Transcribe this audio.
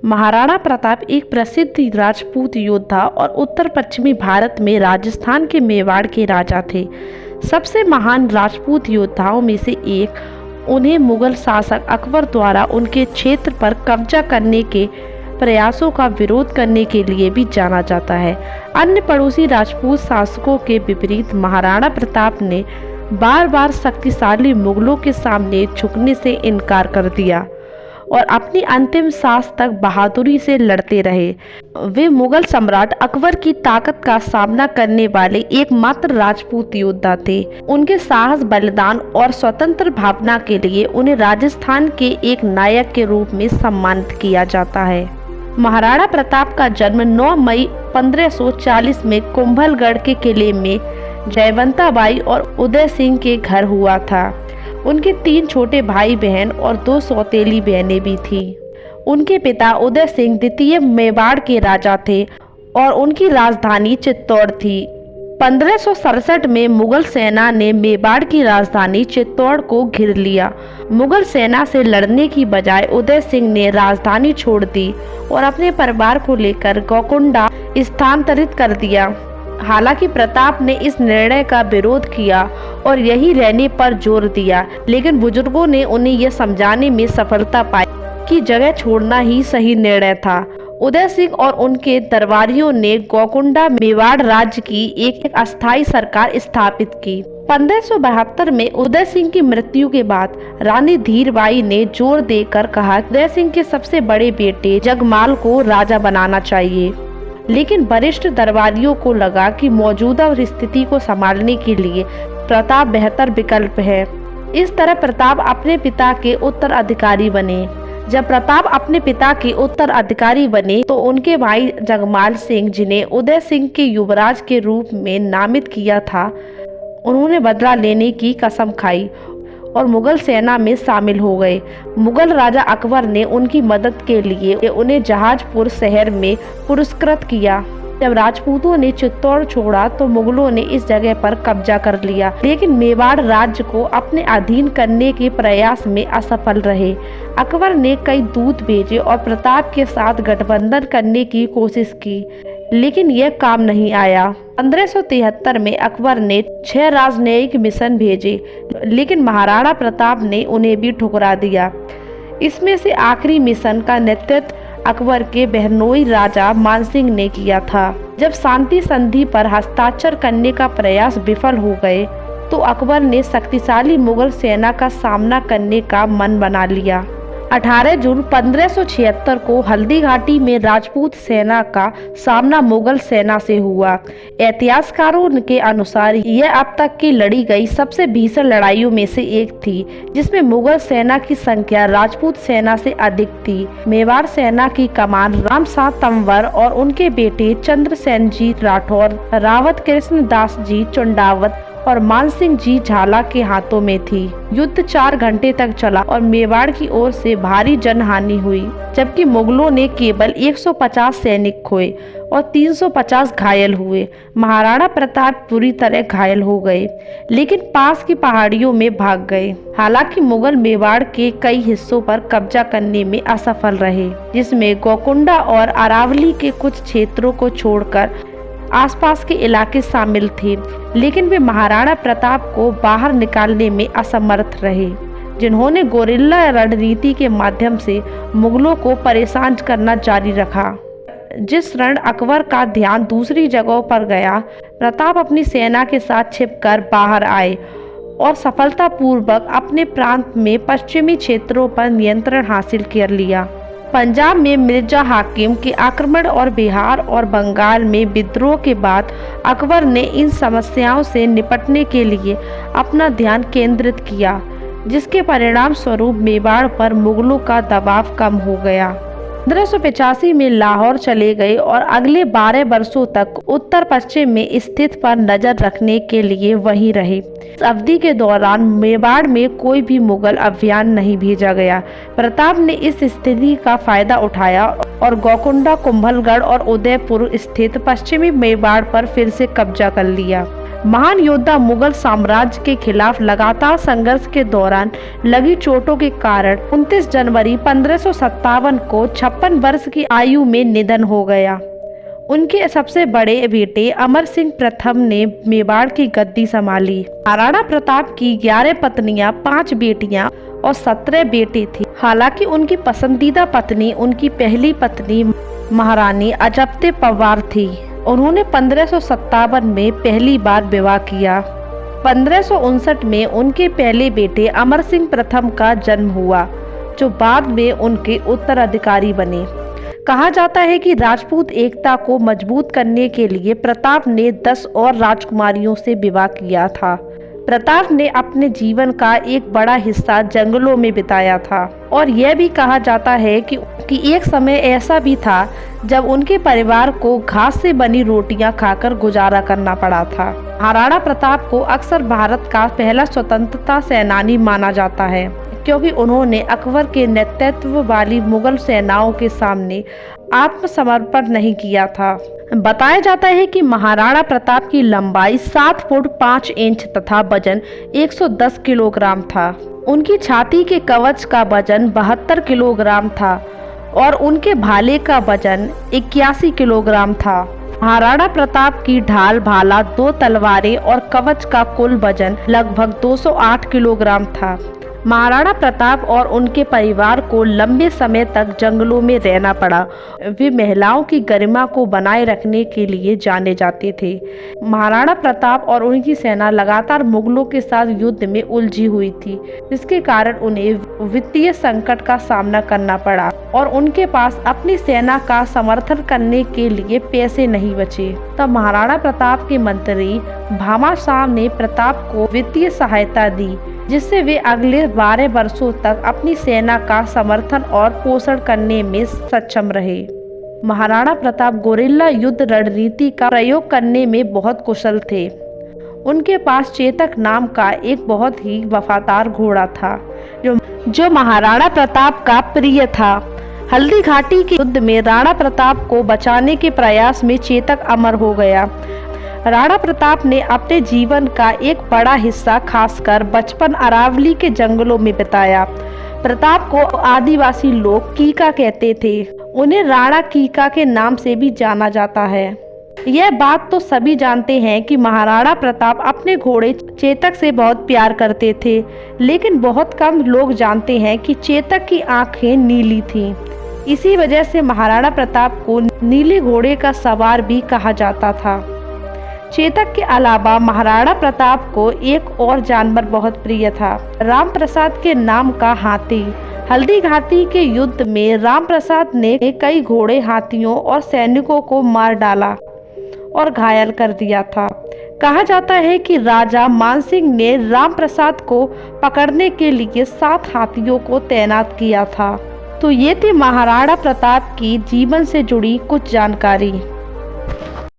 महाराणा प्रताप एक प्रसिद्ध राजपूत योद्धा और उत्तर पश्चिमी भारत में राजस्थान के मेवाड़ के राजा थे। सबसे महान राजपूत योद्धाओं में से एक। उन्हें मुगल शासक अकबर द्वारा उनके क्षेत्र पर कब्जा करने के प्रयासों का विरोध करने के लिए भी जाना जाता है। अन्य पड़ोसी राजपूत शासकों के विपरीत महाराणा प्रताप ने बार बार शक्तिशाली मुगलों के सामने झुकने से इनकार कर दिया और अपनी अंतिम सांस तक बहादुरी से लड़ते रहे। वे मुगल सम्राट अकबर की ताकत का सामना करने वाले एकमात्र राजपूत योद्धा थे। उनके साहस, बलिदान और स्वतंत्र भावना के लिए उन्हें राजस्थान के एक नायक के रूप में सम्मानित किया जाता है। महाराणा प्रताप का जन्म 9 मई 1540 में कुंभलगढ़ के किले में जयवंताबाई और उदय सिंह के घर हुआ था। उनके 3 छोटे भाई बहन और 2 सौतेली बहनें भी थीं। उनके पिता उदय सिंह द्वितीय मेवाड़ के राजा थे और उनकी राजधानी चित्तौड़ थी। 1567 में मुगल सेना ने मेवाड़ की राजधानी चित्तौड़ को घेर लिया। मुगल सेना से लड़ने की बजाय उदय सिंह ने राजधानी छोड़ दी और अपने परिवार को लेकर गोकुंडा स्थानांतरित कर दिया। हालांकि प्रताप ने इस निर्णय का विरोध किया और यहीं रहने पर जोर दिया, लेकिन बुजुर्गों ने उन्हें यह समझाने में सफलता पाई कि जगह छोड़ना ही सही निर्णय था। उदय सिंह और उनके दरबारियों ने गोकुंडा मेवाड़ राज्य की एक अस्थायी सरकार स्थापित की। 1572 में उदय सिंह की मृत्यु के बाद रानी धीरबाई ने जोर देकर कहा उदय सिंह के सबसे बड़े बेटे जगमाल को राजा बनाना चाहिए, लेकिन वरिष्ठ दरबारियों को लगा कि मौजूदा स्थिति को संभालने के लिए प्रताप बेहतर विकल्प है। इस तरह प्रताप अपने पिता के उत्तराधिकारी बने। जब प्रताप अपने पिता के उत्तराधिकारी बने तो उनके भाई जगमाल सिंह, जिन्हें उदय सिंह के युवराज के रूप में नामित किया था, उन्होंने बदला लेने की कसम खाई और मुगल सेना में शामिल हो गए। मुगल राजा अकबर ने उनकी मदद के लिए उन्हें जहाजपुर शहर में पुरस्कृत किया। जब राजपूतों ने चित्तौड़ छोड़ा तो मुगलों ने इस जगह पर कब्जा कर लिया, लेकिन मेवाड़ राज्य को अपने अधीन करने के प्रयास में असफल रहे। अकबर ने कई दूत भेजे और प्रताप के साथ गठबंधन करने की कोशिश की, लेकिन यह काम नहीं आया। 1573 में अकबर ने 6 राजनयिक मिशन भेजे, लेकिन महाराणा प्रताप ने उन्हें भी ठुकरा दिया। इसमें से आखिरी मिशन का नेतृत्व अकबर के बहनोई राजा मानसिंह ने किया था। जब शांति संधि पर हस्ताक्षर करने का प्रयास विफल हो गए तो अकबर ने शक्तिशाली मुगल सेना का सामना करने का मन बना लिया। 18 जून 1576 को हल्दी घाटी में राजपूत सेना का सामना मुगल सेना से हुआ। इतिहासकारों के अनुसार यह अब तक की लड़ी गई सबसे भीषण लड़ाइयों में से एक थी, जिसमें मुगल सेना की संख्या राजपूत सेना से अधिक थी। मेवाड़ सेना की कमान रामशाह तंवर और उनके बेटे चंद्रसेन जी राठौर, रावत कृष्ण दास जी चुंडावत और मानसिंह जी झाला के हाथों में थी। युद्ध 4 घंटे तक चला और मेवाड़ की ओर से भारी जनहानि हुई, जबकि मुगलों ने केवल 150 सैनिक खोए और 350 घायल हुए। महाराणा प्रताप पूरी तरह घायल हो गए, लेकिन पास की पहाड़ियों में भाग गए। हालांकि मुगल मेवाड़ के कई हिस्सों पर कब्जा करने में असफल रहे, जिसमें गोकुंडा और अरावली के कुछ क्षेत्रों को छोड़कर आसपास के इलाके शामिल थे, लेकिन वे महाराणा प्रताप को बाहर निकालने में असमर्थ रहे, जिन्होंने गोरिल्ला रणनीति के माध्यम से मुगलों को परेशान करना जारी रखा। जिस क्षण अकबर का ध्यान दूसरी जगहों पर गया, प्रताप अपनी सेना के साथ छिपकर बाहर आए और सफलतापूर्वक अपने प्रांत में पश्चिमी क्षेत्रों पर नियंत्रण हासिल कर लिया। पंजाब में मिर्जा हाकिम के आक्रमण और बिहार और बंगाल में विद्रोह के बाद अकबर ने इन समस्याओं से निपटने के लिए अपना ध्यान केंद्रित किया, जिसके परिणाम स्वरूप मेवाड़ पर मुगलों का दबाव कम हो गया। 1585 में लाहौर चले गए और अगले 12 वर्षों तक उत्तर पश्चिम में स्थित पर नजर रखने के लिए वहीं रहे। इस अवधि के दौरान मेवाड़ में कोई भी मुगल अभियान नहीं भेजा गया। प्रताप ने इस स्थिति का फायदा उठाया और गोकुंडा, कुंभलगढ़ और उदयपुर स्थित पश्चिमी मेवाड़ पर फिर से कब्जा कर लिया। महान योद्धा मुगल साम्राज्य के खिलाफ लगातार संघर्ष के दौरान लगी चोटों के कारण 29 जनवरी 1557 को 56 वर्ष की आयु में निधन हो गया। उनके सबसे बड़े बेटे अमर सिंह प्रथम ने मेवाड़ की गद्दी संभाली। महाराणा प्रताप की 11 पत्नियां, 5 बेटियां और 17 बेटे थे। हालांकि उनकी पसंदीदा पत्नी उनकी पहली पत्नी महारानी अजप्ते पवार थी। उन्होंने 1557 में पहली बार विवाह किया। 1559 में उनके पहले बेटे अमर सिंह प्रथम का जन्म हुआ, जो बाद में उनके उत्तराधिकारी बने। कहा जाता है कि राजपूत एकता को मजबूत करने के लिए प्रताप ने 10 और राजकुमारियों से विवाह किया था। प्रताप ने अपने जीवन का एक बड़ा हिस्सा जंगलों में बिताया था और यह भी कहा जाता है कि एक समय ऐसा भी था जब उनके परिवार को घास से बनी रोटियां खाकर गुजारा करना पड़ा था। महाराणा प्रताप को अक्सर भारत का पहला स्वतंत्रता सेनानी माना जाता है, क्योंकि उन्होंने अकबर के नेतृत्व वाली मुगल सेनाओं के सामने आत्मसमर्पण नहीं किया था। बताया जाता है कि महाराणा प्रताप की लंबाई 7 फुट 5 इंच तथा वजन 110 किलोग्राम था। उनकी छाती के कवच का वजन 72 किलोग्राम था और उनके भाले का वजन 81 किलोग्राम था। महाराणा प्रताप की ढाल, भाला, 2 तलवारें और कवच का कुल वजन लगभग 208 किलोग्राम था। महाराणा प्रताप और उनके परिवार को लंबे समय तक जंगलों में रहना पड़ा। वे महिलाओं की गरिमा को बनाए रखने के लिए जाने जाते थे। महाराणा प्रताप और उनकी सेना लगातार मुगलों के साथ युद्ध में उलझी हुई थी, जिसके कारण उन्हें वित्तीय संकट का सामना करना पड़ा और उनके पास अपनी सेना का समर्थन करने के लिए पैसे नहीं बचे। तब महाराणा प्रताप के मंत्री भामा शाह ने प्रताप को वित्तीय सहायता दी, जिससे वे अगले 12 वर्षों तक अपनी सेना का समर्थन और पोषण करने में सक्षम रहे। महाराणा प्रताप गोरिल्ला युद्ध रणनीति का प्रयोग करने में बहुत कुशल थे। उनके पास चेतक नाम का एक बहुत ही वफादार घोड़ा था, जो महाराणा प्रताप का प्रिय था। हल्दी घाटी के युद्ध में राणा प्रताप को बचाने के प्रयास में चेतक अमर हो गया। राणा प्रताप ने अपने जीवन का एक बड़ा हिस्सा, खासकर बचपन, अरावली के जंगलों में बिताया। प्रताप को आदिवासी लोग कीका कहते थे। उन्हें राणा कीका के नाम से भी जाना जाता है। यह बात तो सभी जानते हैं कि महाराणा प्रताप अपने घोड़े चेतक से बहुत प्यार करते थे, लेकिन बहुत कम लोग जानते हैं कि चेतक की आंखें नीली थीं। इसी वजह से महाराणा प्रताप को नीले घोड़े का सवार भी कहा जाता था। चेतक के अलावा महाराणा प्रताप को एक और जानवर बहुत प्रिय था, राम प्रसाद के नाम का हाथी। हल्दी घाटी के युद्ध में राम प्रसाद ने कई घोड़े, हाथियों और सैनिकों को मार डाला और घायल कर दिया था। कहा जाता है कि राजा मानसिंह ने राम प्रसाद को पकड़ने के लिए 7 हाथियों को तैनात किया था। तो ये थी महाराणा प्रताप की जीवन से जुड़ी कुछ जानकारी।